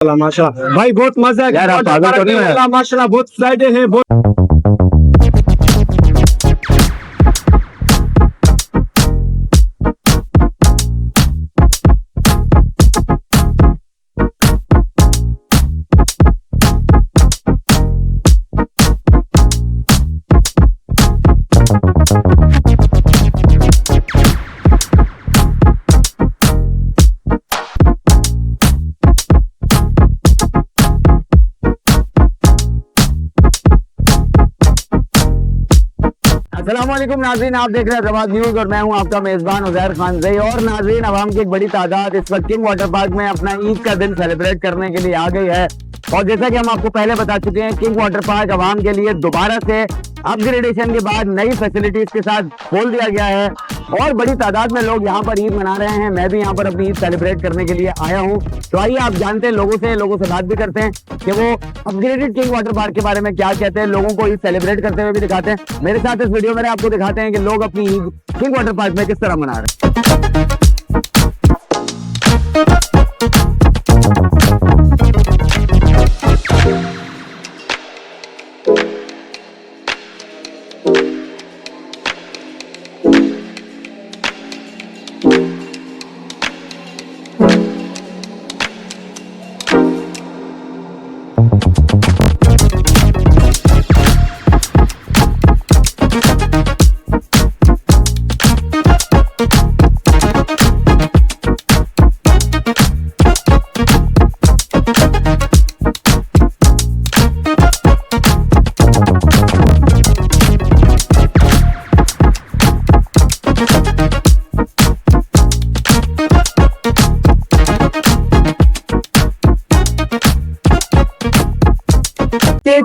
माशाल्लाह भाई बहुत मजा है यार, आप पागल तो नहीं है? माशाल्लाह बहुत स्लाइडें हैं बहुत। अस्सलामुअलैकुम नाज़रीन, आप देख रहे हैं जवाब न्यूज और मैं हूं आपका मेजबान उज़ैर खान ज़ई। और नाज़रीन, अवाम की एक बड़ी तादाद इस वक्त किंग वाटर पार्क में अपना ईद का दिन सेलिब्रेट करने के लिए आ गई है। और जैसा कि हम आपको पहले बता चुके हैं, किंग वाटर पार्क अवाम के लिए दोबारा से अपग्रेडेशन के बाद नई फैसिलिटीज के साथ खोल दिया गया है और बड़ी तादाद में लोग यहाँ पर ईद मना रहे हैं। मैं भी यहाँ पर अपनी ईद सेलिब्रेट करने के लिए आया हूँ। तो आइए आप जानते हैं लोगों से बात भी करते हैं कि वो अपग्रेडेड किंग वाटर पार्क के बारे में क्या कहते हैं, लोगों को ईद सेलिब्रेट करते हुए भी दिखाते हैं। मेरे साथ इस वीडियो में आपको दिखाते हैं कि लोग अपनी ईद किंग वाटर पार्क में किस तरह मना रहे हैं।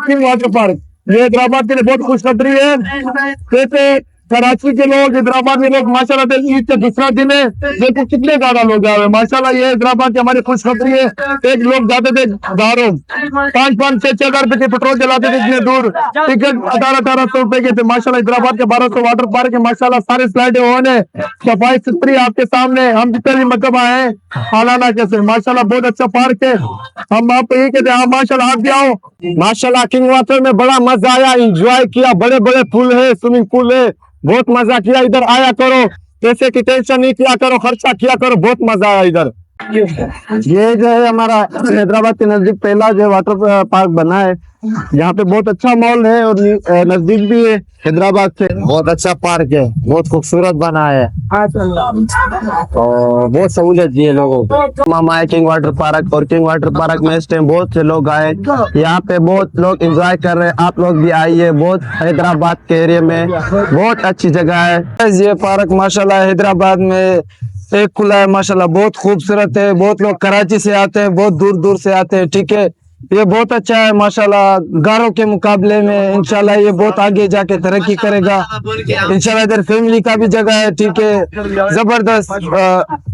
किंग वाटर पार्क ये हैदराबाद के लिए बहुत खुशखबरी है। जैसे कराची के लोग, हैदराबाद के लोग माशाल्लाह ईद का दूसरा दिन है, देखो कितने ज्यादा लोग आए माशाल्लाह। ये हैदराबाद की हमारी खुशखबरी है। एक लोग जाते थे दारों 5-5, 6-6 हजार रुपए के पेट्रोल चलाते थे, इतने दूर टिकट 1800 रुपए के थे माशाल्लाह। हैदराबाद के 1200 वाटर पार्क है माशाल्लाह, सारे स्लाइडें होने, सफाई सुथरी आपके सामने। हम जितने भी मतलब आए हालाना कैसे माशाल्लाह बहुत अच्छा पार्क है। हम आप यही कहते हैं माशाल्लाह आप भी आओ माशाल्लाह। किंग वाटर में बड़ा मजा आया, एंजॉय किया, बड़े बड़े पूल है, स्विमिंग पूल है, बहुत मजा किया। इधर आया करो, पैसे की टेंशन नहीं किया करो, खर्चा किया करो, बहुत मजा आया इधर। ये जो है हमारा हैदराबाद के नजदीक पहला जो वाटर पार्क बना है, यहाँ पे बहुत अच्छा मॉल है और नजदीक भी है हैदराबाद से। बहुत अच्छा पार्क है, बहुत खूबसूरत बना है और बहुत सहूलियत दी है लोगों को। हम आए किंग वाटर पार्क और किंग वाटर पार्क में इस टाइम बहुत से लोग आए, यहाँ पे बहुत लोग एंजॉय कर रहे हैं। आप लोग भी आइए, बहुत हैदराबाद के एरिया में बहुत अच्छी जगह है ये पार्क माशाल्लाह। हैदराबाद में एक खुला है माशाल्लाह, बहुत खूबसूरत है। बहुत लोग कराची से आते हैं, बहुत दूर दूर से आते हैं। ठीक है, ये बहुत अच्छा है माशाल्लाह। गारों के मुकाबले में इंशाल्लाह ये बहुत आगे जाके तरक्की करेगा इंशाल्लाह। इधर फैमिली का भी जगह है, ठीक है, जबरदस्त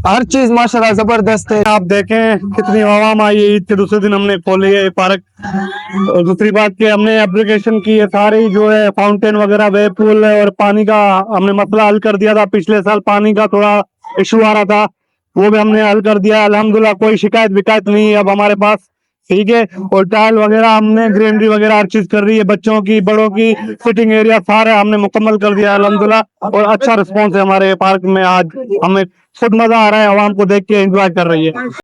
हर चीज माशाल्लाह जबरदस्त है। आप देखें कितनी आवाम आई है। ईद के दूसरे दिन हमने खोली है पार्क। और दूसरी बात की हमने एप्लीकेशन की है, सारी जो है फाउंटेन वगैरह, वे पूल और पानी का हमने मसला हल कर दिया था। पिछले साल पानी का थोड़ा इशू आ रहा था, वो भी हमने हल कर दिया अल्हम्दुलिल्लाह। कोई शिकायत विकायत नहीं है अब हमारे पास, ठीक है। और टाइल वगैरह हमने, ग्रीनरी वगैरह हर चीज कर रही है, बच्चों की बड़ों की सिटिंग एरिया सारे हमने मुकम्मल कर दिया अल्हम्दुलिल्लाह। और अच्छा रिस्पॉन्स है हमारे पार्क में। आज हमें खुद मजा आ रहा है, आवाम को देख के एंजॉय कर रही है।